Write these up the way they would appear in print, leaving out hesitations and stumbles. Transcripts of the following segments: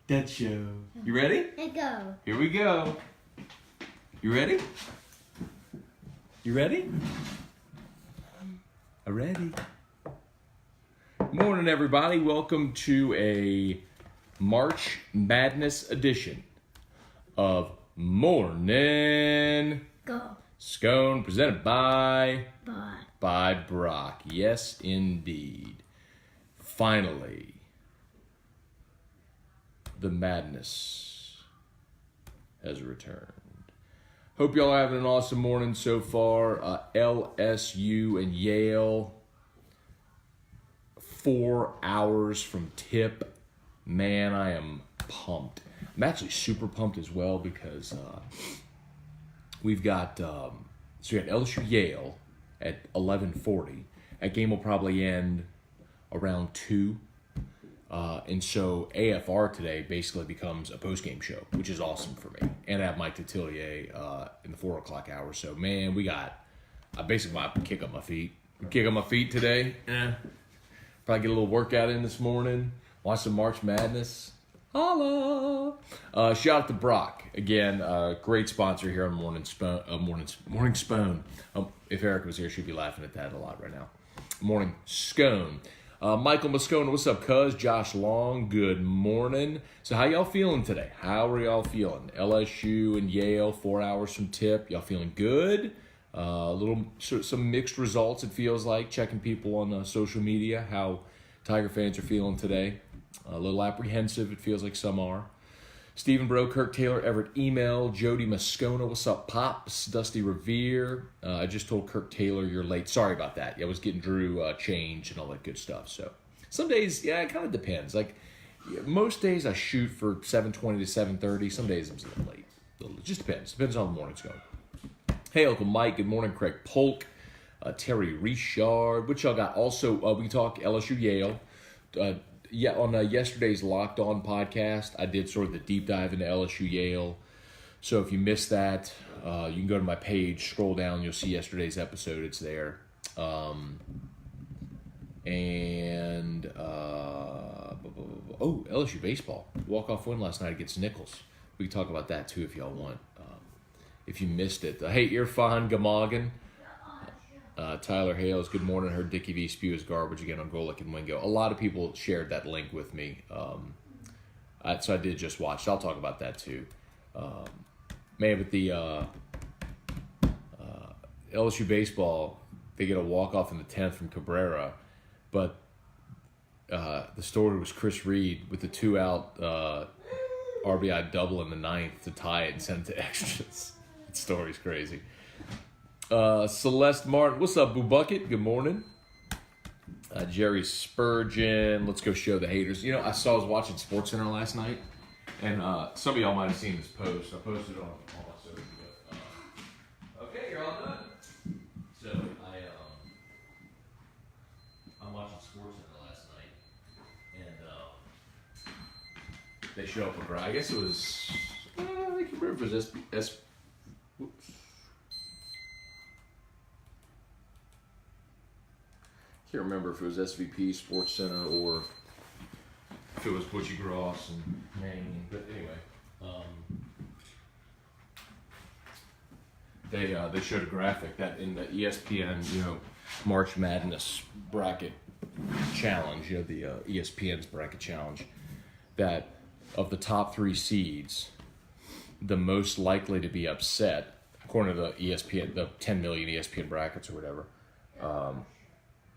Dead show. You ready? Let's go. Here we go. You ready? You ready? I'm ready. Morning, everybody. Welcome to a March Madness edition of Morning Go. Scone, presented by Bye. Brock. Yes, indeed. Finally, the madness has returned. Hope y'all are having an awesome morning so far. LSU and Yale, 4 hours from tip. Man, I am pumped. I'm actually super pumped as well because we've got so we got LSU Yale at 11:40. That game will probably end around 2. And so AFR today basically becomes a post-game show, which is awesome for me. And I have Mike Detillier in the 4 o'clock hour. So, man, I basically might kick up my feet. Kick up my feet today. Probably get a little workout in this morning. Watch some March Madness. Holla! Shout out to Brock. Again, great sponsor here on Morning Spoon. If Erica was here, she'd be laughing at that a lot right now. Morning Scone. Michael Moscone, what's up, cuz? Josh Long, good morning. So how y'all feeling today? How are y'all feeling? LSU and Yale, 4 hours from tip. Y'all feeling good? Some mixed results, it feels like, checking people on social media, how Tiger fans are feeling today. A little apprehensive, it feels like some are. Stephen Bro, Kirk Taylor, Everett Email, Jody Moscona, what's up, Pops? Dusty Revere, I just told Kirk Taylor you're late. Sorry about that. I was getting Drew changed and all that good stuff. So some days, it kind of depends. Like most days I shoot for 7:20 to 7:30. Some days I'm a little late. It just depends. Depends on how the morning's going. Hey, Uncle Mike. Good morning, Craig Polk, Terry Richard. What y'all got? Also, we talk LSU Yale. On yesterday's Locked On podcast, I did sort of the deep dive into LSU Yale. So if you missed that, you can go to my page, scroll down, you'll see yesterday's episode. It's there. LSU baseball. Walk-off win last night against Nicholls. We can talk about that too if y'all want. If you missed it. Hey, Irfan Gamogan. Tyler Hales, good morning. Heard Dickie V spew his garbage again on Golick and Wingo. A lot of people shared that link with me. So I did just watch. I'll talk about that too. But the LSU baseball, they get a walk-off in the 10th from Cabrera. But the story was Chris Reed with the 2-out RBI double in the 9th to tie it and send it to extras. That story's crazy. Celeste Martin, what's up, Boo Bucket? Good morning. Jerry Spurgeon, let's go show the haters. I was watching SportsCenter last night, and some of y'all might have seen this post. I posted it on my social media. Okay, you're all done. So I'm watching SportsCenter last night, and they show up with, I guess it was, I can't remember if it was Can't remember if it was SVP, Sports Center, or if it was Butchie Gross and Manning. But anyway, they showed a graphic that in the ESPN, March Madness bracket challenge, the ESPN's bracket challenge, that of the top 3 seeds, the most likely to be upset, according to the ESPN, the 10 million ESPN brackets or whatever,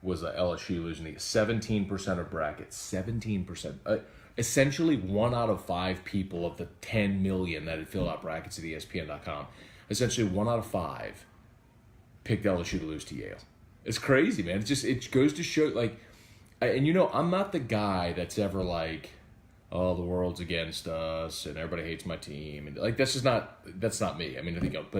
was LSU losing 17% of brackets. 17%. Essentially, 1 out of 5 people of the 10 million that had filled out brackets at ESPN.com, essentially 1 out of 5 picked LSU to lose to Yale. It's crazy, man. It goes to show, I'm not the guy that's ever like, oh, the world's against us and everybody hates my team, and that's not me. I mean, I don't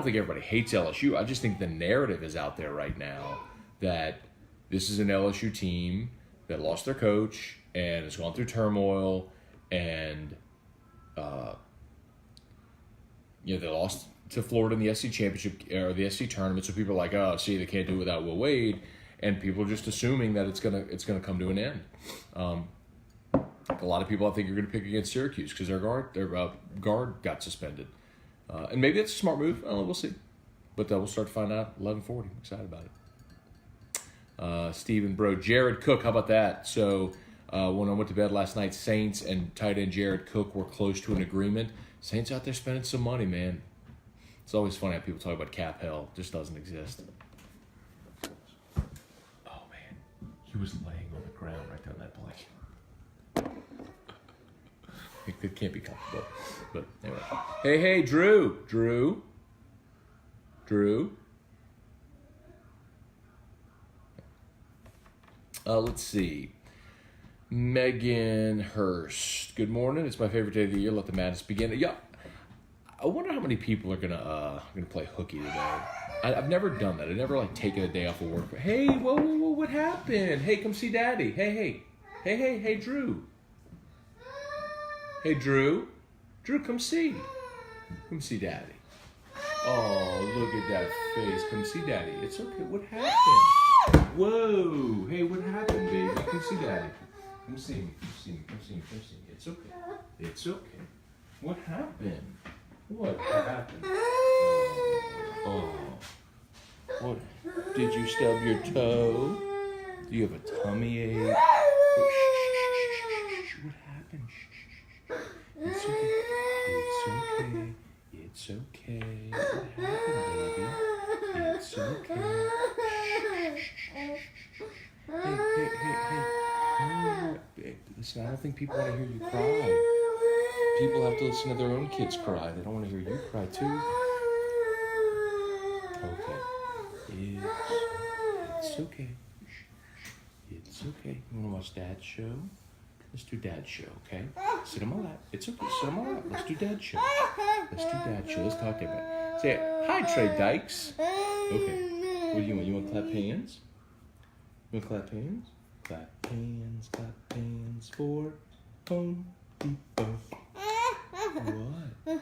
think everybody hates LSU. I just think the narrative is out there right now that this is an LSU team that lost their coach and has gone through turmoil, and they lost to Florida in the SEC championship or the SEC tournament. So people are like, oh, see, they can't do it without Will Wade, and people are just assuming that it's gonna come to an end. A lot of people I think are going to pick against Syracuse because their guard got suspended. And maybe it's a smart move. We'll see. But we'll start to find out 11:40. I'm excited about it. Steven, bro. Jared Cook, how about that? So when I went to bed last night, Saints and tight end Jared Cook were close to an agreement. Saints out there spending some money, man. It's always funny how people talk about cap hell. It just doesn't exist. Oh, man. He was laying on the ground right there on that blanket. It can't be comfortable. But anyway. Hey, Drew. Let's see. Megan Hurst. Good morning. It's my favorite day of the year. Let the madness begin. Yeah. I wonder how many people are gonna play hooky today. I've never done that. I've never taken a day off of work. Hey, whoa, what happened? Hey, come see Daddy. Hey, Drew. Hey, Drew, come see Daddy. Oh, look at that face. Come see Daddy. It's okay. What happened? Whoa. Hey, what happened, baby? Come see Daddy. Come see me. It's okay. What happened? What happened? Oh. What? Did you stub your toe? Do you have a tummy ache? What happened? It's okay. What happened, baby? It's okay. Hey. Listen, I don't think people want to hear you cry. People have to listen to their own kids cry. They don't want to hear you cry, too. Okay. It's okay. It's okay. You want to watch Dad's show? Let's do Dad's show, okay? Sit on my lap. It's okay. Sit on my lap. Let's do Dad's show. Let's talk to him. Say, hi, Trey Dykes. Okay. What do you want? You want to clap hands? You want to clap hands? Clap hands for Home Depot. What?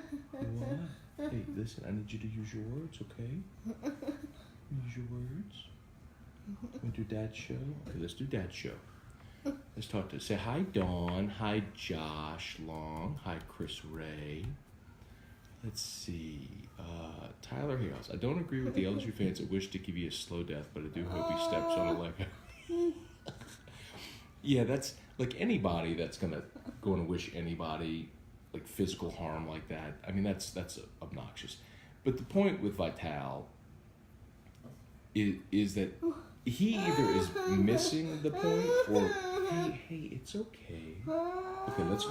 Hey, listen, I need you to use your words, okay? Use your words. Want to do Dad's show? Okay, let's do Dad's show. Let's talk to. Say hi, Dawn. Hi, Josh Long. Hi, Chris Ray. Let's see. Tyler Hales. I don't agree with the LSU fans that wish to give you a slow death, but I do hope he steps on a leg. Yeah, that's like anybody that's going to wish anybody physical harm like that. I mean, that's obnoxious. But the point with Vital is that he either is missing the point or hey, it's okay. Okay, let's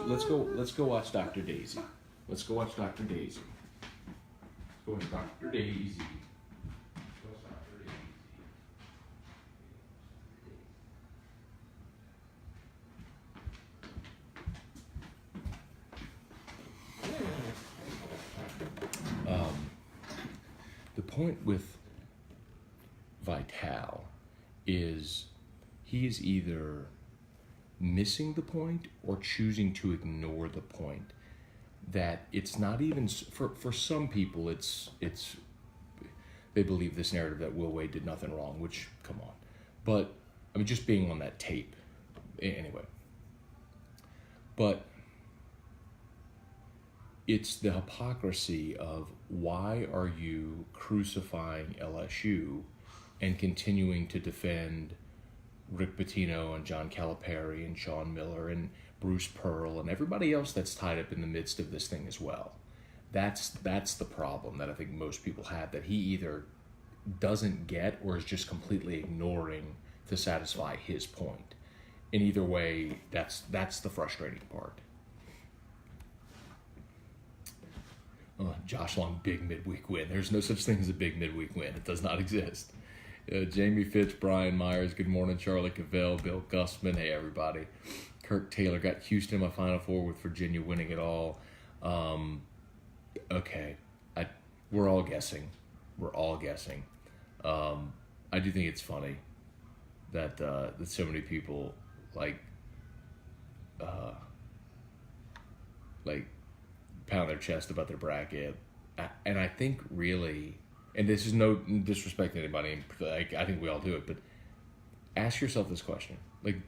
go watch Dr. Daisy. Let's go watch Dr. Daisy. Let's go watch Dr. Daisy. The point with Vital is he is either missing the point or choosing to ignore the point. That it's not even for some people it's they believe this narrative that Will Wade did nothing wrong, which come on. But I mean, just being on that tape anyway. But it's the hypocrisy of why are you crucifying LSU and continuing to defend Rick Pitino and John Calipari and Sean Miller and Bruce Pearl and everybody else that's tied up in the midst of this thing as well. That's the problem that I think most people have, that he either doesn't get or is just completely ignoring to satisfy his point. In either way, that's the frustrating part. Josh Long, big midweek win. There's no such thing as a big midweek win. It does not exist. Jamie Fitch, Brian Myers, good morning. Charlie Cavell, Bill Gustman, hey everybody. Kirk Taylor, got Houston in my Final Four with Virginia winning it all. Okay, we're all guessing. I do think it's funny that so many people pound their chest about their bracket, and I think really. And this is no disrespect to anybody. I think we all do it. But ask yourself this question.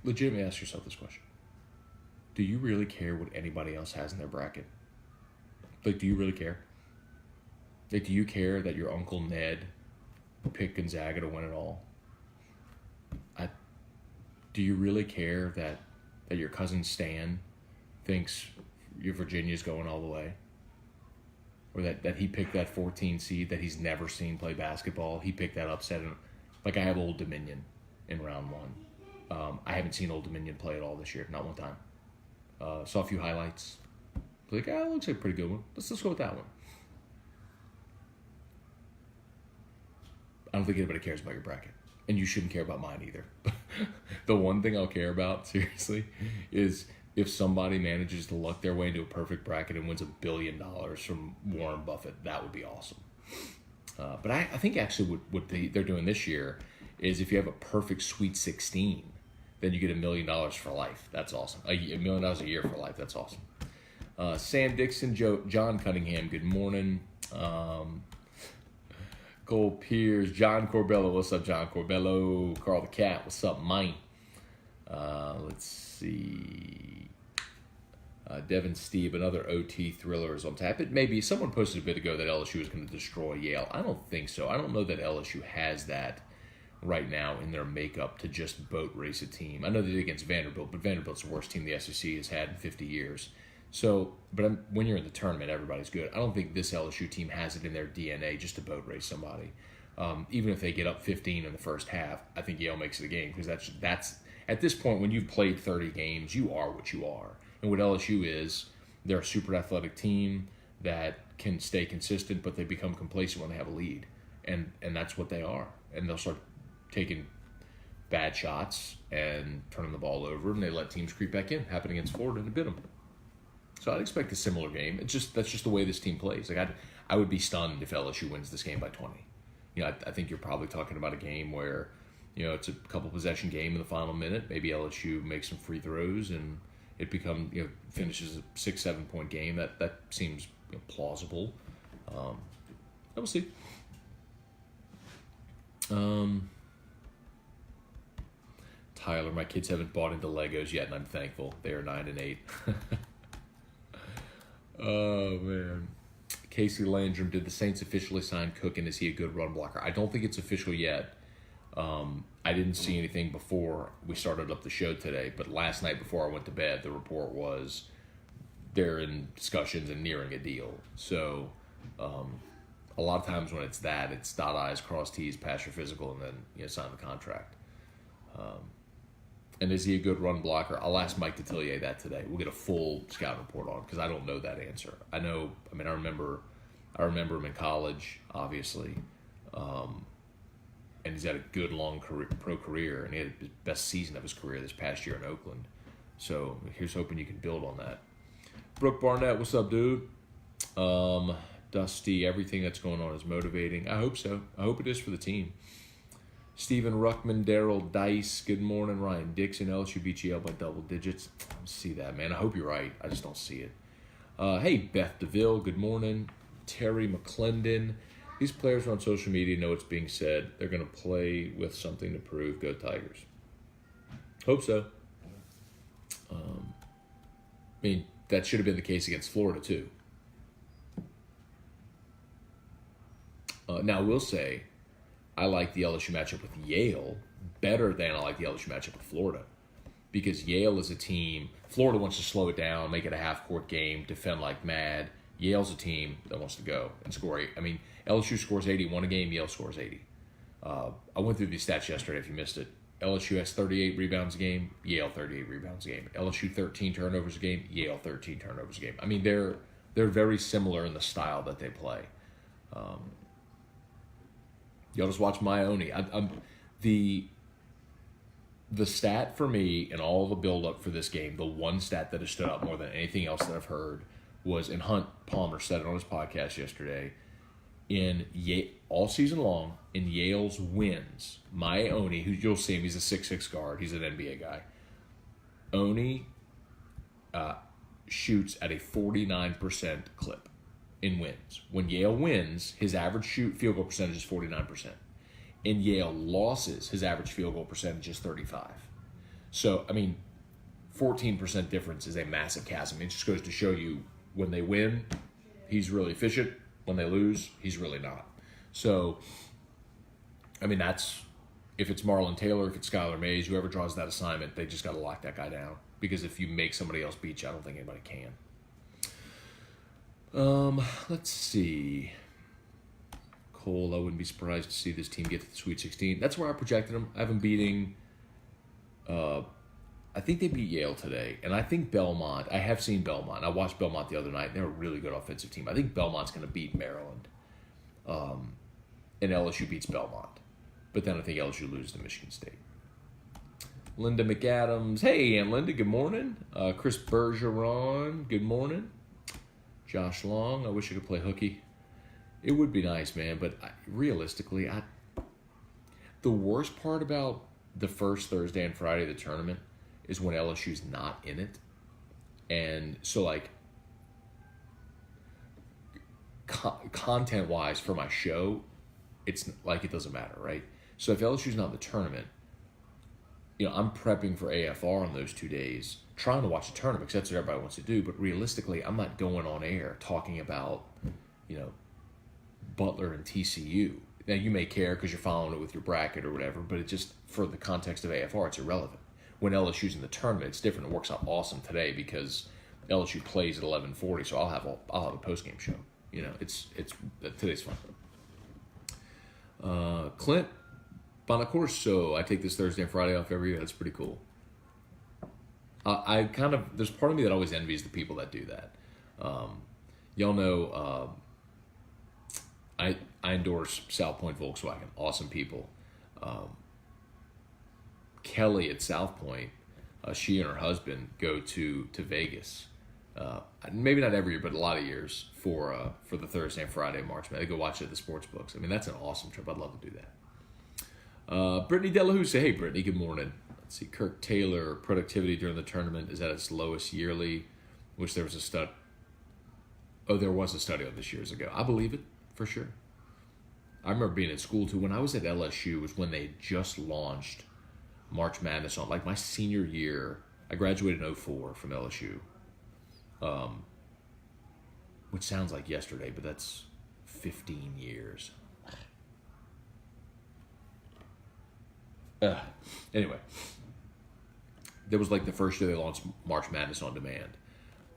Legitimately ask yourself this question. do you really care what anybody else has in their bracket? Like, do you really care? Like, do you care that your Uncle Ned picked Gonzaga to win it all? Do you really care that your cousin Stan thinks your Virginia's going all the way? Or that he picked that 14 seed that he's never seen play basketball? He picked that upset. Like, I have Old Dominion in round one. I haven't seen Old Dominion play at all this year, not one time. Saw a few highlights. Like, it looks like a pretty good one. Let's go with that one. I don't think anybody cares about your bracket. And you shouldn't care about mine either. The one thing I'll care about, seriously, is if somebody manages to luck their way into a perfect bracket and wins $1 billion from Warren Buffett. That would be awesome. But I think actually what they're doing this year is if you have a perfect Sweet 16, then you get $1 million for life. That's awesome. $1 million a year for life. That's awesome. Sam Dixon, John Cunningham, good morning. Cole Pierce, John Corbello, what's up, John Corbello? Carl the Cat, what's up, mine? Let's see. Devin Steve, another OT thriller is on tap. Maybe someone posted a bit ago that LSU is going to destroy Yale. I don't think so. I don't know that LSU has that right now in their makeup to just boat race a team. I know they did against Vanderbilt, but Vanderbilt's the worst team the SEC has had in 50 years. So, but when you're in the tournament, everybody's good. I don't think this LSU team has it in their DNA just to boat race somebody. Even if they get up 15 in the first half, I think Yale makes it a game because that's at this point when you've played 30 games, you are what you are. And what LSU is, they're a super athletic team that can stay consistent, but they become complacent when they have a lead, and that's what they are. And they'll start taking bad shots and turning the ball over, and they let teams creep back in. Happened against Florida to bid them. So I'd expect a similar game. That's just the way this team plays. Like I would be stunned if LSU wins this game by 20. I think you're probably talking about a game where, it's a couple possession game in the final minute. Maybe LSU makes some free throws and it becomes finishes a 6-7 point game. That seems plausible. We'll see. Tyler, my kids haven't bought into Legos yet, and I'm thankful. They are 9 and 8. Oh, man. Casey Landrum, did the Saints officially sign Cook, and is he a good run blocker? I don't think it's official yet. I didn't see anything before we started up the show today, but last night before I went to bed, the report was they're in discussions and nearing a deal. So a lot of times when it's dot I's, cross T's, pass your physical, and then sign the contract. And is he a good run blocker? I'll ask Mike Detillier that today. We'll get a full scout report on because I don't know that answer. I remember him in college, obviously. And he's had a good long pro career, and he had his best season of his career this past year in Oakland. So here's hoping you can build on that. Brooke Barnett, what's up, dude? Dusty, everything that's going on is motivating. I hope so. I hope it is for the team. Stephen Ruckman, Daryl Dice, good morning. Ryan Dixon, LSU beat Yale by double digits. I don't see that, man. I hope you're right. I just don't see it. Hey, Beth DeVille, good morning. Terry McClendon. These players on social media know what's being said. They're going to play with something to prove. Go Tigers. Hope so. That should have been the case against Florida, too. Now, I will say, I like the LSU matchup with Yale better than I like the LSU matchup with Florida. Because Yale is a team, Florida wants to slow it down, make it a half-court game, defend like mad. Yale's a team that wants to go and score. LSU scores 81 a game, Yale scores 80. I went through these stats yesterday if you missed it. LSU has 38 rebounds a game, Yale 38 rebounds a game. LSU 13 turnovers a game, Yale 13 turnovers a game. They're very similar in the style that they play. Y'all just watch Miami. The stat for me in all the build-up for this game, the one stat that has stood out more than anything else that I've heard was, and Hunt Palmer said it on his podcast yesterday, all season long, in Yale's wins, Oni, who you'll see him, he's a 6'6 guard, he's an NBA guy. Oni shoots at a 49% clip in wins. When Yale wins, his average field goal percentage is 49%. In Yale losses, his average field goal percentage is 35%. So, 14% difference is a massive chasm. It just goes to show you when they win, he's really efficient. When they lose, he's really not. So, I mean, that's, if it's Marlon Taylor, if it's Skylar Mays, whoever draws that assignment, they just got to lock that guy down. Because if you make somebody else beat you, I don't think anybody can. Let's see. Cole, I wouldn't be surprised to see this team get to the Sweet 16. That's where I projected them. I have them beating, I think they beat Yale today. And I think Belmont, I have seen Belmont. I watched Belmont the other night. They're a really good offensive team. I think Belmont's going to beat Maryland. And LSU beats Belmont. But then I think LSU loses to Michigan State. Linda McAdams. Hey, Aunt Linda, good morning. Chris Bergeron, good morning. Josh Long, I wish I could play hooky. It would be nice, man, but realistically, the worst part about the first Thursday and Friday of the tournament is when LSU's not in it. And so, like, content-wise for my show, it's like it doesn't matter, right? So if LSU's not in the tournament, you know, I'm prepping for AFR on those 2 days, trying to watch the tournament because that's what everybody wants to do. But realistically, I'm not going on air talking about, you know, Butler and TCU. Now, you may care because you're following it with your bracket or whatever, but it just, for the context of AFR, it's irrelevant. When LSU's in the tournament, it's different. It works out awesome today because LSU plays at 11:40, so I'll have a post-game show. You know, it's today's fun. Clint Bonacorso, I take this Thursday and Friday off every year. That's pretty cool. I kind of, there's part of me that always envies the people that do that. Y'all know, I endorse South Point Volkswagen. Awesome people. Kelly at South Point, she and her husband go to Vegas. Maybe not every year, but a lot of years for the Thursday and Friday March. They go watch it at the sports books. I mean, that's an awesome trip. I'd love to do that. Brittany Delahousse, hey Brittany, good morning. Let's see, Kirk Taylor, productivity during the tournament is at its lowest yearly, which there was a study. Oh, there was a study on this years ago. I believe it, for sure. I remember being in school too. When I was at LSU was when they had just launched March Madness on, like my senior year. I graduated in 04 from LSU. Which sounds like yesterday, but that's 15 years. Anyway, there was like the first year they launched March Madness on demand.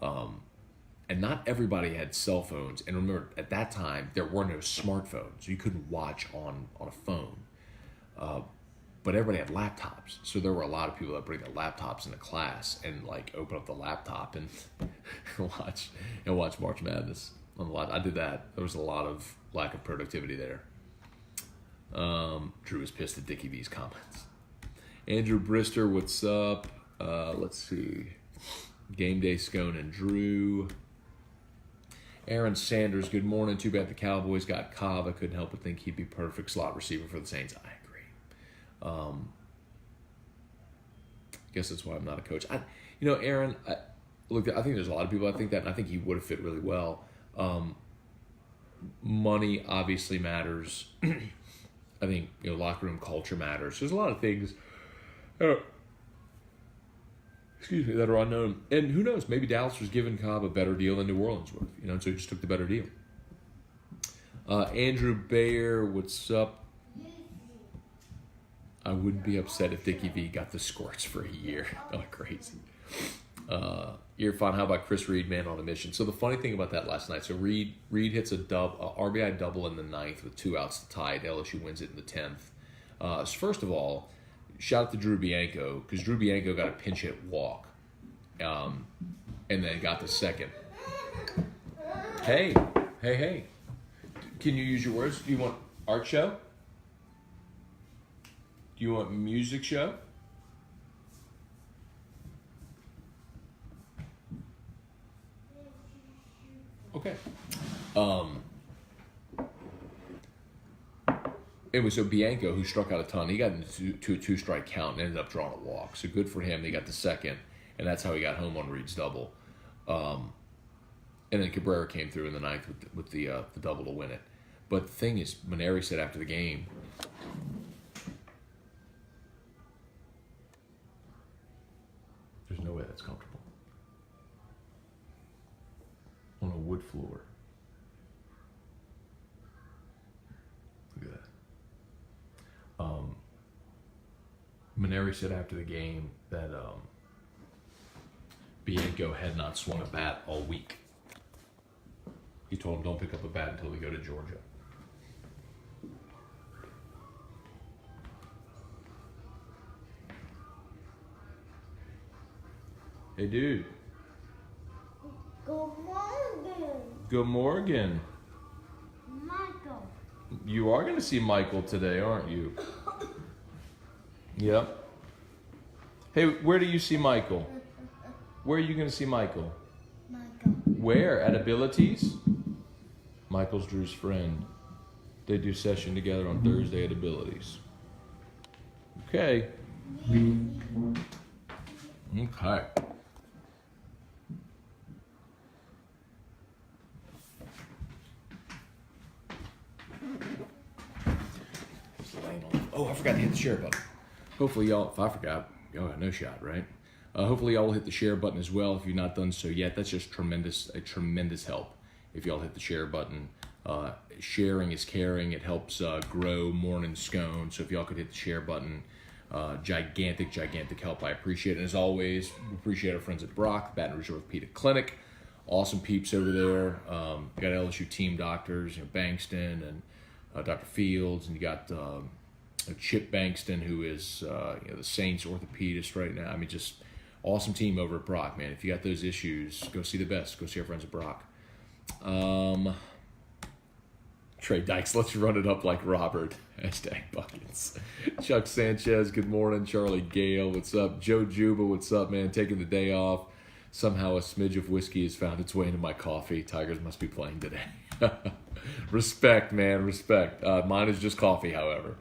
And not everybody had cell phones. And remember, at that time, there were no smartphones. You couldn't watch on a phone. But everybody had laptops. So there were a lot of people that bring their laptops into class and like open up the laptop and watch March Madness on the laptop. I did that. There was a lot of lack of productivity there. Drew was pissed at Dickie V's comments. Andrew Brister, what's up? Let's see. Game Day, Scone and Drew. Aaron Sanders, good morning. Too bad the Cowboys got Cobb. I couldn't help but think he'd be perfect slot receiver for the Saints. I agree. Guess that's why I'm not a coach. Aaron, look, I think there's a lot of people that think that, and I think he would have fit really well. Money obviously matters. I think, locker room culture matters. There's a lot of things that are unknown. And who knows, maybe Dallas was giving Cobb a better deal than New Orleans would, so he just took the better deal. Andrew Bayer, what's up? I wouldn't be upset if Dickie V got the scorch for a year. Oh, crazy. Irfan, how about Chris Reed, man on a mission? So the funny thing about that last night, so Reed hits a RBI double in the 9th with 2 outs to tie it. LSU wins it in the 10th. So first of all, shout out to Drew Bianco, because Drew Bianco got a pinch hit walk, and then got the second. Hey. Can you use your words? Do you want art show? Do you want music show? Okay. Anyway, so Bianco, who struck out a ton, he got into a 2-strike count and ended up drawing a walk. So good for him. He got the second, and that's how he got home on Reed's double. And then Cabrera came through in the 9th with the double to win it. But the thing is, Maneri said after the game, there's no way it's comfortable. On a wood floor. Look at that. Maneri said after the game that Bianco had not swung a bat all week. He told him don't pick up a bat until we go to Georgia. Hey, dude. Good morning. Good morning. Michael. You are going to see Michael today, aren't you? Yep. Hey, where do you see Michael? Where are you going to see Michael? Michael. Where? At Abilities? Michael's Drew's friend. They do session together on Thursday at Abilities. Okay. Okay. Oh, I forgot to hit the share button. Hopefully y'all, if I forgot, y'all got no shot, right? Hopefully y'all will hit the share button as well if you've not done so yet. That's just a tremendous help if y'all hit the share button. Sharing is caring. It helps grow Morning Scone. So if y'all could hit the share button, gigantic help. I appreciate it. And as always, we appreciate our friends at Brock, Baton Rouge Orthopedic Clinic. Awesome peeps over there. You got LSU team doctors, Bankston and Dr. Fields, and you got Chip Bankston, who is the Saints orthopedist right now. I mean, just awesome team over at Brock, man. If you got those issues, go see the best. Go see our friends at Brock. Trey Dykes, let's run it up like Robert. Hashtag buckets. Chuck Sanchez, good morning. Charlie Gale, what's up? Joe Juba, what's up, man? Taking the day off. Somehow a smidge of whiskey has found its way into my coffee. Tigers must be playing today. Respect, man, respect. Mine is just coffee, however.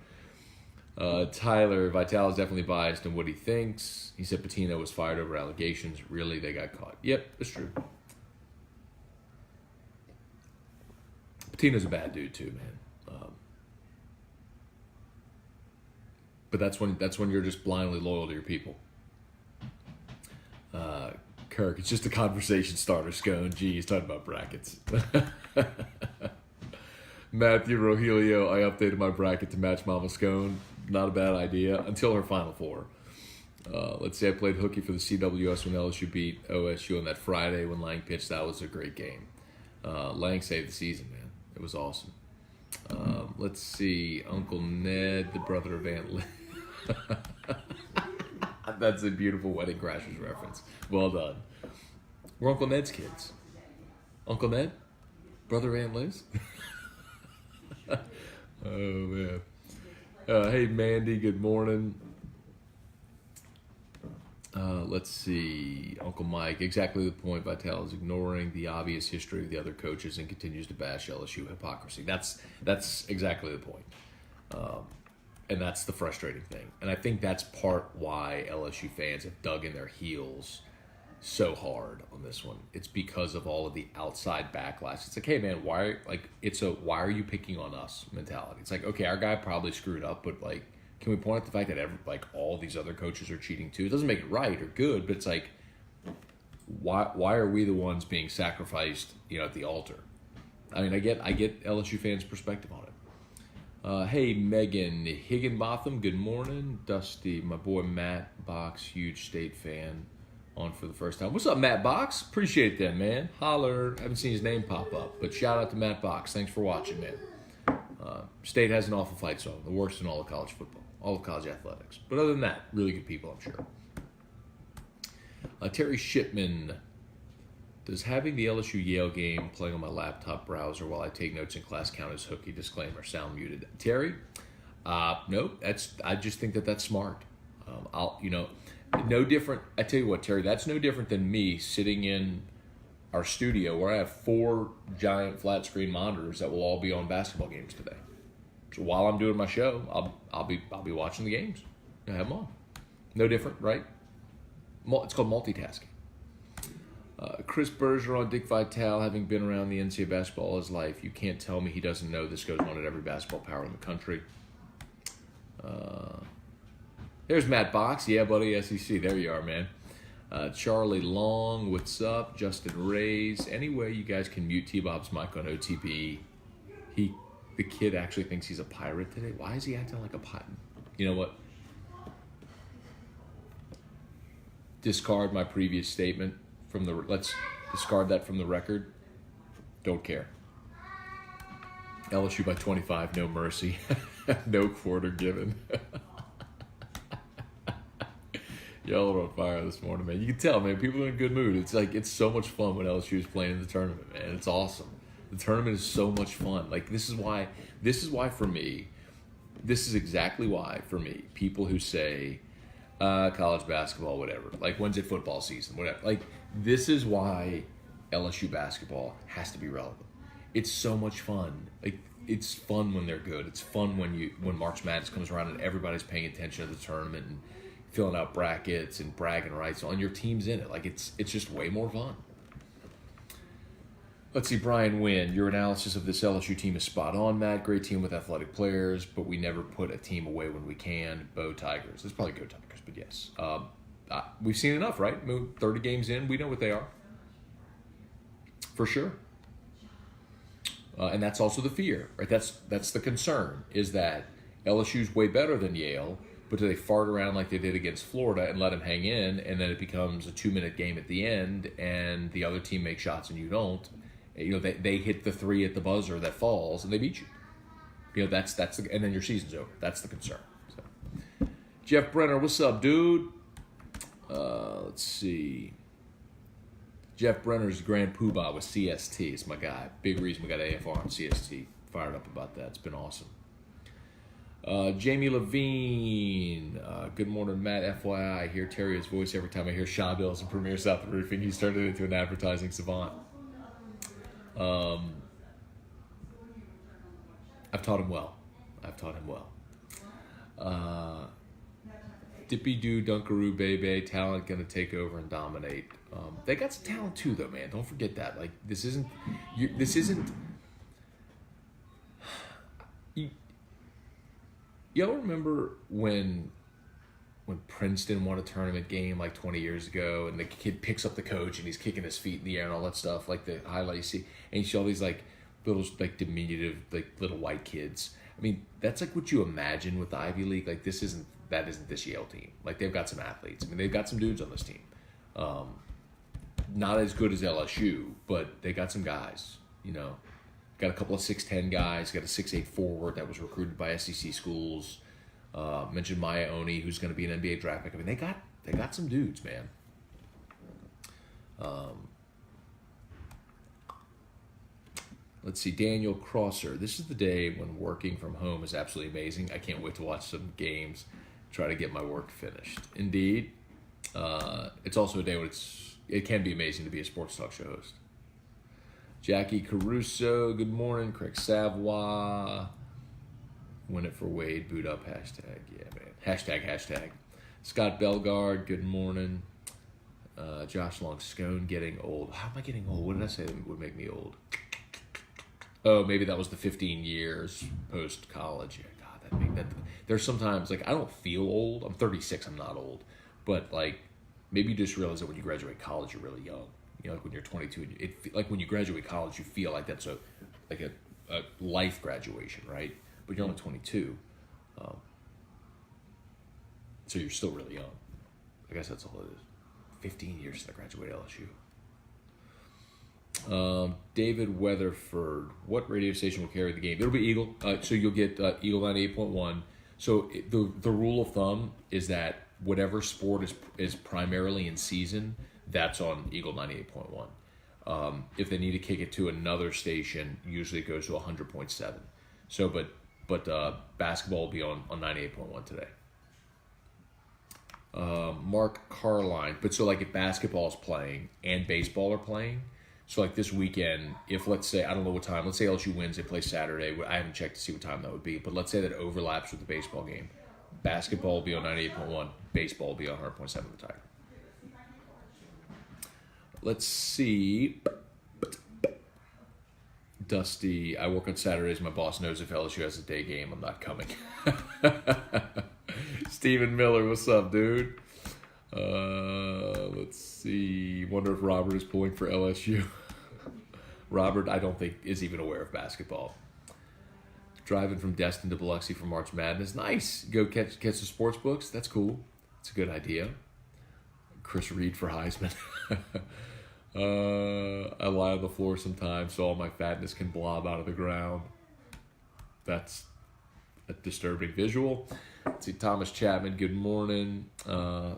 Tyler Vitale is definitely biased in what he thinks. He said Patino was fired over allegations. Really, they got caught. Yep, that's true. Patino's a bad dude too, man. But that's when you're just blindly loyal to your people. Kirk, it's just a conversation starter, Scone. Gee, he's talking about brackets. Matthew Rogelio, I updated my bracket to match Mama Scone. Not a bad idea until her Final Four. Let's say I played hooky for the CWS when LSU beat OSU on that Friday when Lang pitched. That was a great game. Lang saved the season, man. It was awesome. Let's see. Uncle Ned, the brother of Aunt Liz. That's a beautiful Wedding Crashers reference. Well done. We're Uncle Ned's kids. Uncle Ned? Brother of Aunt Liz? Oh, man. Hey, Mandy, good morning. Let's see. Uncle Mike, exactly the point. Vitale is ignoring the obvious history of the other coaches and continues to bash LSU hypocrisy. That's exactly the point. And that's the frustrating thing. And I think that's part why LSU fans have dug in their heels so hard on this one. It's because of all of the outside backlash. It's like, hey man, why are you picking on us mentality? It's like, okay, our guy probably screwed up, but like, can we point out the fact that all these other coaches are cheating too? It doesn't make it right or good, but it's like, why are we the ones being sacrificed, at the altar? I mean, I get LSU fans' perspective on it. Hey, Megan Higginbotham, good morning. Dusty, my boy Matt Box, huge State fan, on for the first time. What's up, Matt Box? Appreciate that, man. Holler. Haven't seen his name pop up, but shout out to Matt Box. Thanks for watching, man. State has an awful fight song, the worst in all of college football, all of college athletics. But other than that, really good people, I'm sure. Terry Shipman, does having the LSU Yale game playing on my laptop browser while I take notes in class count as hooky? Disclaimer, sound muted. Terry, nope. I just think that's smart. No different. I tell you what, Terry, that's no different than me sitting in our studio where I have 4 giant flat screen monitors that will all be on basketball games today. So while I'm doing my show, I'll be watching the games. I have them on. No different, right? It's called multitasking. Chris Bergeron, Dick Vitale, having been around the NCAA basketball all his life, you can't tell me he doesn't know this goes on at every basketball power in the country. There's Matt Box. Yeah, buddy, SEC. There you are, man. Charlie Long, what's up? Justin Rays. Anyway, you guys can mute T-Bob's mic on OTP. The kid actually thinks he's a pirate today. Why is he acting like a pirate? You know what? Discard my previous statement from the. Let's discard that from the record. Don't care. LSU by 25, no mercy, no quarter given. Y'all are on fire this morning, man. You can tell, man. People are in a good mood. It's like it's so much fun when LSU is playing in the tournament, man. It's awesome. The tournament is so much fun. Like this is why for me, this is exactly why for me, people who say college basketball, whatever, like when's it football season, whatever. Like this is why LSU basketball has to be relevant. It's so much fun. Like it's fun when they're good. It's fun when March Madness comes around and everybody's paying attention to the tournament and filling out brackets and bragging rights on your team's in it. Like it's just way more fun. Let's see, Brian Wynn. Your analysis of this LSU team is spot on, Matt. Great team with athletic players, but we never put a team away when we can. Bo Tigers. It's probably Go Tigers, but yes. We've seen enough, right? 30 games in, we know what they are. For sure. And that's also the fear, right? That's the concern, is that LSU's way better than Yale, but do they fart around like they did against Florida and let them hang in, and then it becomes a 2-minute game at the end, and the other team makes shots and you don't. You know, they hit the three at the buzzer that falls and they beat you. You know, that's the, and then your season's over. That's the concern. So, Jeff Brenner, what's up, dude? Let's see. Jeff Brenner's Grand Poobah with CST. It's my guy. Big reason we got AFR on CST. Fired up about that. It's been awesome. Jamie Levine. Good morning, Matt. FYI, I hear Terrier's voice every time I hear Shaw Bills and Premier South Roofing. He's turned it into an advertising savant. I've taught him well. Dippy Doo, Dunkaroo, Bebe, talent gonna take over and dominate. They got some talent too, though, man. Don't forget that. Like this isn't. Y'all remember when Princeton won a tournament game like 20 years ago, and the kid picks up the coach and he's kicking his feet in the air and all that stuff, like the highlight you see, and you see all these like little like diminutive like little white kids. I mean, that's like what you imagine with the Ivy League. Like that isn't this Yale team. Like they've got some athletes. I mean, they've got some dudes on this team. Not as good as LSU, but they got some guys. You know, got a couple of 6'10" guys. Got a 6'8" forward that was recruited by SEC schools. Mentioned Maya Oni, who's going to be an NBA draft pick. I mean, they got some dudes, man. Let's see, Daniel Crosser. This is the day when working from home is absolutely amazing. I can't wait to watch some games, try to get my work finished. Indeed, it's also a day when it can be amazing to be a sports talk show host. Jackie Caruso, good morning. Craig Savoy. Win it for Wade, boot up, hashtag. Yeah, man. Hashtag. Scott Belgard, good morning. Josh Long, Scone getting old. How am I getting old? What did I say that would make me old? Oh, maybe that was the 15 years post-college. Yeah, God, there's sometimes, like, I don't feel old. I'm 36, I'm not old. But, like, maybe you just realize that when you graduate college, you're really young. You know, like when you're 22, like when you graduate college, you feel like that's a life graduation, right? But you're only 22, so you're still really young. I guess that's all it is. 15 years since I graduated LSU. David Weatherford, what radio station will carry the game? It'll be Eagle. So you'll get Eagle 98.1. So the rule of thumb is that whatever sport is primarily in season, that's on Eagle 98.1. If they need to kick it to another station, usually it goes to 100.7. So, but basketball will be on 98.1 today. Mark Carline. But so like if basketball is playing and baseball are playing, so like this weekend, if let's say, I don't know what time, let's say LSU wins, they play Saturday. I haven't checked to see what time that would be, but let's say that overlaps with the baseball game. Basketball will be on 98.1, baseball will be on 100.7 of the Tiger. Let's see. Dusty, I work on Saturdays. My boss knows if LSU has a day game, I'm not coming. Stephen Miller, what's up, dude? Let's see. Wonder if Robert is pulling for LSU. Robert, I don't think, is even aware of basketball. Driving from Destin to Biloxi for March Madness. Nice. Go catch the sports books. That's cool. It's a good idea. Chris Reed for Heisman. I lie on the floor sometimes so all my fatness can blob out of the ground. That's a disturbing visual. Let's see, Thomas Chapman, good morning. I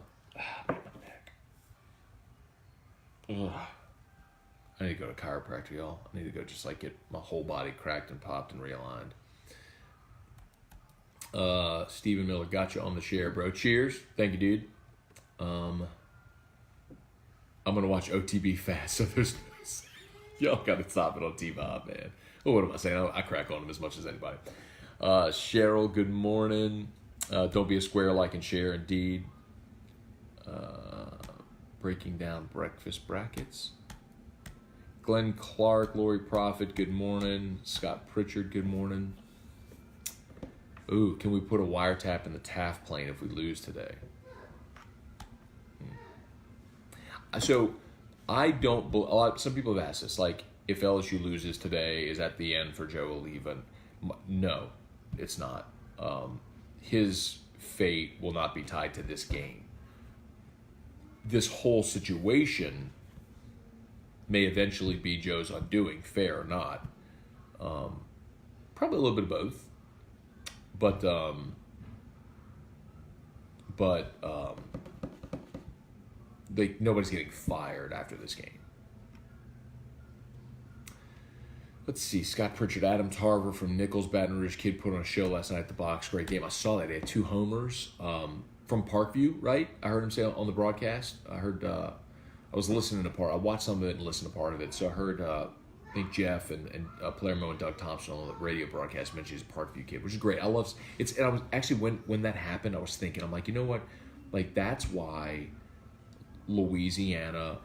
need to go to chiropractor, y'all. I need to go just like get my whole body cracked and popped and realigned. Stephen Miller, got you on the share, bro. Cheers. Thank you, dude. I'm going to watch OTB fast, so there's y'all got to stop it on T-Bob, man. Well, what am I saying? I crack on him as much as anybody. Cheryl, good morning. Don't be a square, like and share, indeed. Breaking down breakfast brackets. Glenn Clark, Lori Prophet, good morning. Scott Pritchard, good morning. Ooh, can we put a wiretap in the Taft plane if we lose today? So, I don't. Some people have asked this, like, if LSU loses today, is that the end for Joe Oliva? No, it's not. His fate will not be tied to this game. This whole situation may eventually be Joe's undoing, fair or not. Probably a little bit of both. But nobody's getting fired after this game. Let's see. Scott Pritchard, Adam Tarver from Nicholls, Baton Rouge kid put on a show last night at the box. Great game. I saw that. They had 2 homers from Parkview, right? I heard him say on the broadcast. I heard. I was listening to part. I watched some of it and listened to part of it. So I heard. I think Jeff and Palermo and Doug Thompson on the radio broadcast mentioned he's a Parkview kid, which is great. I love it's. And I was actually when that happened, I was thinking, I'm like, you know what? Like that's why Louisiana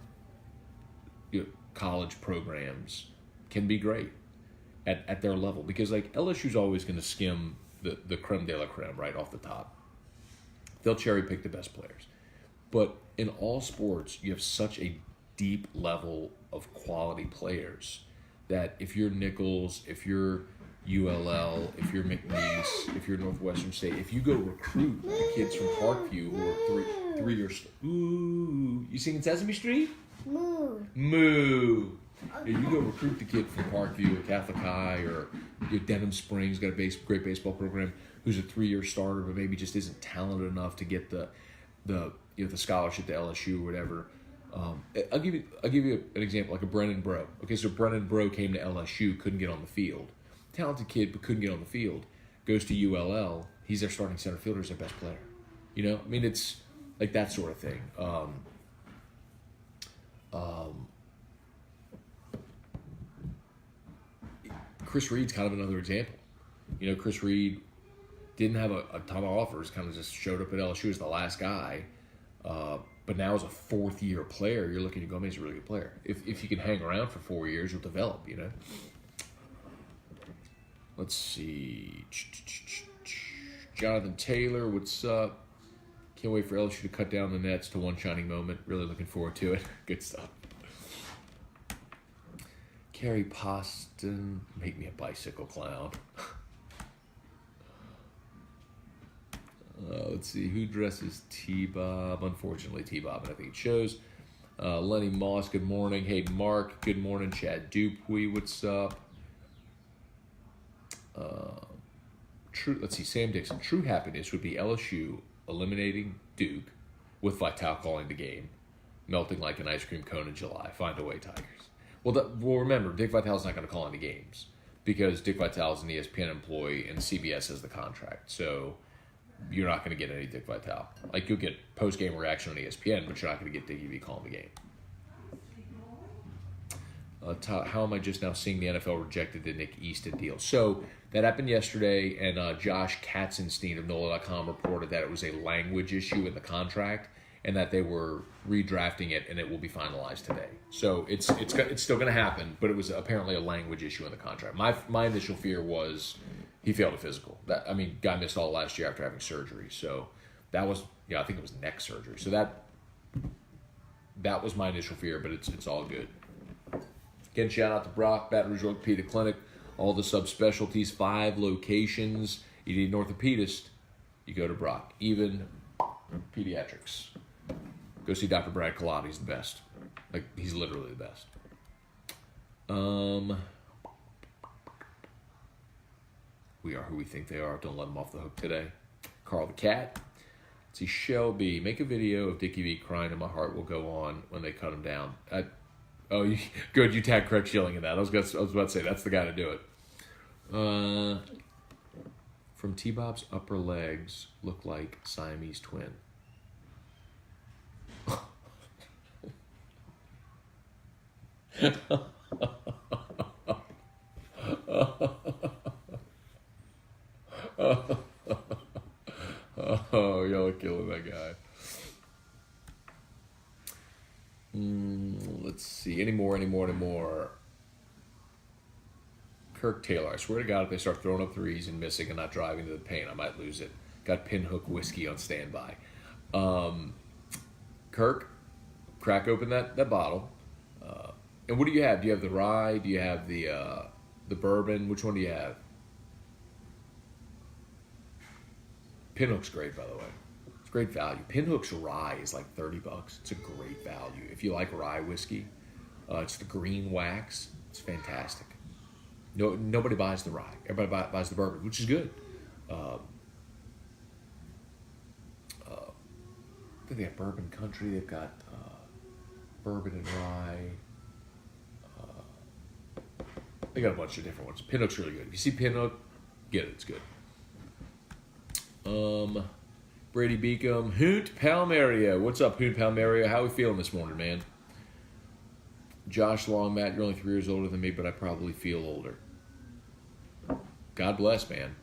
college programs can be great at their level, because like LSU's always going to skim the creme de la creme right off the top. They'll cherry pick the best players, but in all sports you have such a deep level of quality players that if you're Nicholls, if you're ULL, if you're McNeese, if you're Northwestern State, if you go recruit the kids from Parkview who are three years, ooh, you singing Sesame Street? Moo. You go recruit the kid from Parkview or Catholic High or Denham Springs, got a great baseball program, who's a 3-year starter but maybe just isn't talented enough to get the scholarship to LSU or whatever. I'll give you an example, like a Brennan Bro. Okay, so Brennan Bro came to LSU, couldn't get on the field. Talented kid, but couldn't get on the field. Goes to ULL, he's their starting center fielder, he's their best player. You know, I mean, it's like that sort of thing. Chris Reed's kind of another example. You know, Chris Reed didn't have a ton of offers, kind of just showed up at LSU as the last guy. But now as a 4th-year player, you're looking to go, he's a really good player. If you can hang around for 4 years, you'll develop, you know. Let's see. Jonathan Taylor, what's up? Can't wait for LSU to cut down the nets to one shining moment. Really looking forward to it. Good stuff. Carrie Poston, make me a bicycle clown. Let's see, who dresses T-Bob? Unfortunately, T-Bob, and I think it shows. Lenny Moss, good morning. Hey, Mark, good morning. Chad Dupuy, what's up? Let's see, Sam Dixon. True happiness would be LSU eliminating Duke with Vitale calling the game, melting like an ice cream cone in July. Find a way, Tigers. Well, remember, Dick Vitale's not going to call any games because Dick Vitale is an ESPN employee and CBS has the contract. So you're not going to get any Dick Vitale. Like, you'll get post-game reaction on ESPN, but you're not going to get Dick V calling the game. How am I just now seeing the NFL rejected the Nick Easton deal? So that happened yesterday, and Josh Katzenstein of NOLA.com reported that it was a language issue in the contract and that they were redrafting it, and it will be finalized today. So it's still going to happen, but it was apparently a language issue in the contract. My initial fear was he failed a physical. Guy missed all last year after having surgery. So that was, I think it was neck surgery. So that that was my initial fear, but it's all good. Again, shout out to Brock, Baton Rouge Orthopedic Clinic, all the subspecialties, 5 locations. You need an orthopedist, you go to Brock. Even pediatrics. Go see Dr. Brad Collada, he's the best. Like, he's literally the best. We are who we think they are. Don't let them off the hook today. Carl the Cat. Let's see, Shelby. Make a video of Dickie V crying and my heart will go on when they cut him down. Good, you tagged Craig Schilling in that. I was about to say, that's the guy to do it. From T-Bob's upper legs look like Siamese twin. Oh, y'all are killing that guy. Let's see. Any more? Kirk Taylor. I swear to God, if they start throwing up threes and missing and not driving to the paint, I might lose it. Got Pinhook whiskey on standby. Kirk, crack open that bottle. And what do you have? Do you have the rye? Do you have the bourbon? Which one do you have? Pinhook's great, by the way. It's great value. Pinhook's rye is like $30. It's a great value. If you like rye whiskey, it's the green wax. It's fantastic. Nobody buys the rye. Everybody buys the bourbon, which is good. I think they have Bourbon Country. They've got bourbon and rye. They got a bunch of different ones. Pinhook's really good. If you see Pinhook, get it. It's good. Brady Beacom, Hoot Palmaria. What's up, Hoot Palmaria? How we feeling this morning, man? Josh Long, Matt, you're only 3 years older than me, but I probably feel older. God bless, man.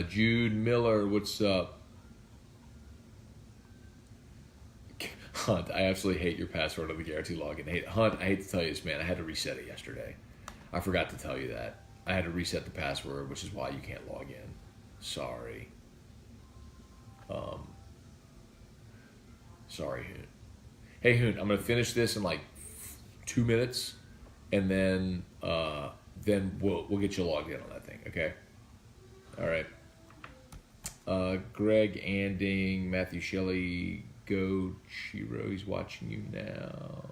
Jude Miller, what's up? Hunt, I absolutely hate your password on the guarantee login. Hunt, I hate to tell you this, man. I had to reset it yesterday. I forgot to tell you that. I had to reset the password, which is why you can't log in. Sorry. Sorry, Hoon. Hey, Hoon, I'm going to finish this in like 2 minutes, and then we'll get you logged in on that thing, okay? All right. Greg Anding, Matthew Shelley, Go Chiro, he's watching you now.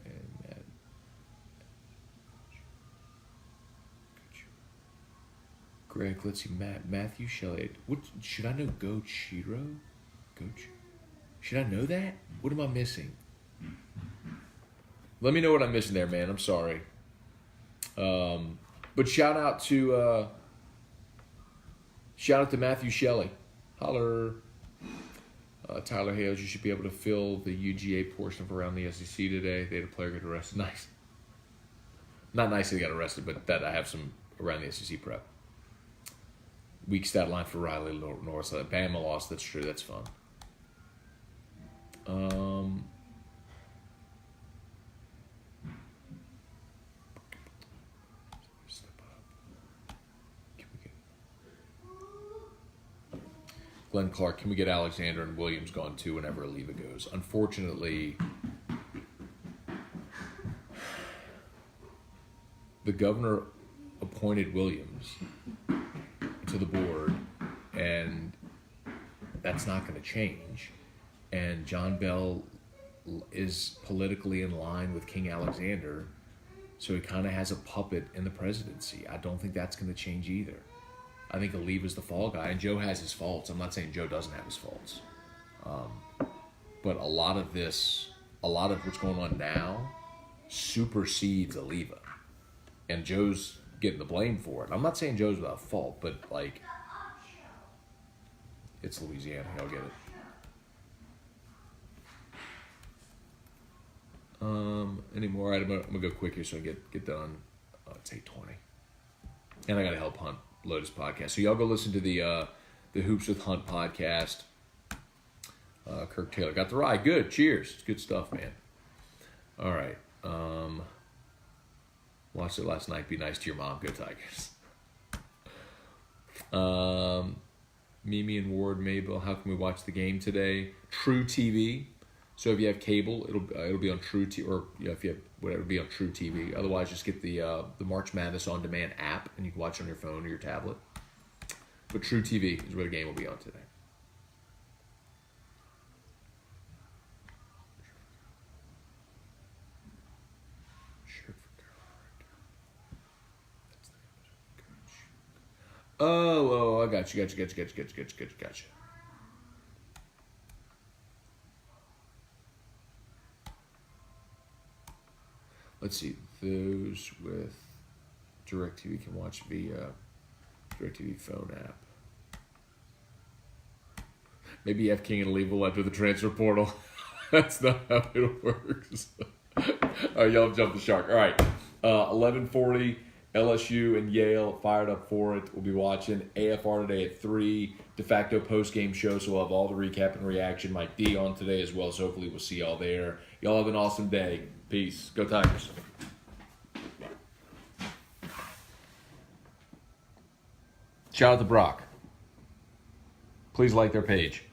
And Greg, let's see, Matthew Shelley. What should I know? Go Chiro? Should I know that? What am I missing? Let me know what I'm missing there, man. I'm sorry. But shout out to Matthew Shelley. Holler. Tyler Hales, you should be able to fill the UGA portion of Around the SEC today. They had a player get arrested. Nice. Not nice that he got arrested, but that I have some Around the SEC prep. Weak stat line for Riley Norris. Bama lost. That's true. That's fun. Glenn Clark, can we get Alexander and Williams gone too whenever Oliva goes? Unfortunately, the governor appointed Williams to the board, and that's not going to change. And John Bell is politically in line with King Alexander, so he kind of has a puppet in the presidency. I don't think that's going to change either. I think Oliva's the fall guy, and Joe has his faults. I'm not saying Joe doesn't have his faults. But a lot of what's going on now supersedes Oliva. And Joe's getting the blame for it. I'm not saying Joe's without fault, but, like, it's Louisiana. He'll get it. Any more? All right, I'm gonna go quick here so I get done. It's 8:20. And I got to help Hunt load his podcast. So y'all go listen to the Hoops with Hunt podcast. Kirk Taylor got the ride. Good. Cheers. It's good stuff, man. All right. Watched it last night. Be nice to your mom. Go Tigers. Mimi and Ward Mabel, how can we watch the game today? True TV. So if you have cable, it'll be on True TV, or if you have whatever, it'll be on True TV. Otherwise, just get the March Madness on demand app, and you can watch it on your phone or your tablet. But True TV is where the game will be on today. Oh, I got you. Let's see. Those with DirecTV can watch via DirecTV phone app. Maybe F. King and Leave will enter the transfer portal. That's not how it works. All right, y'all jumped the shark. All right, 11:40. LSU and Yale fired up for it. We'll be watching AFR today at 3. De facto post-game show, so we'll have all the recap and reaction. Mike D on today as well, so hopefully we'll see y'all there. Y'all have an awesome day. Peace. Go Tigers. Shout out to Brock. Please like their page.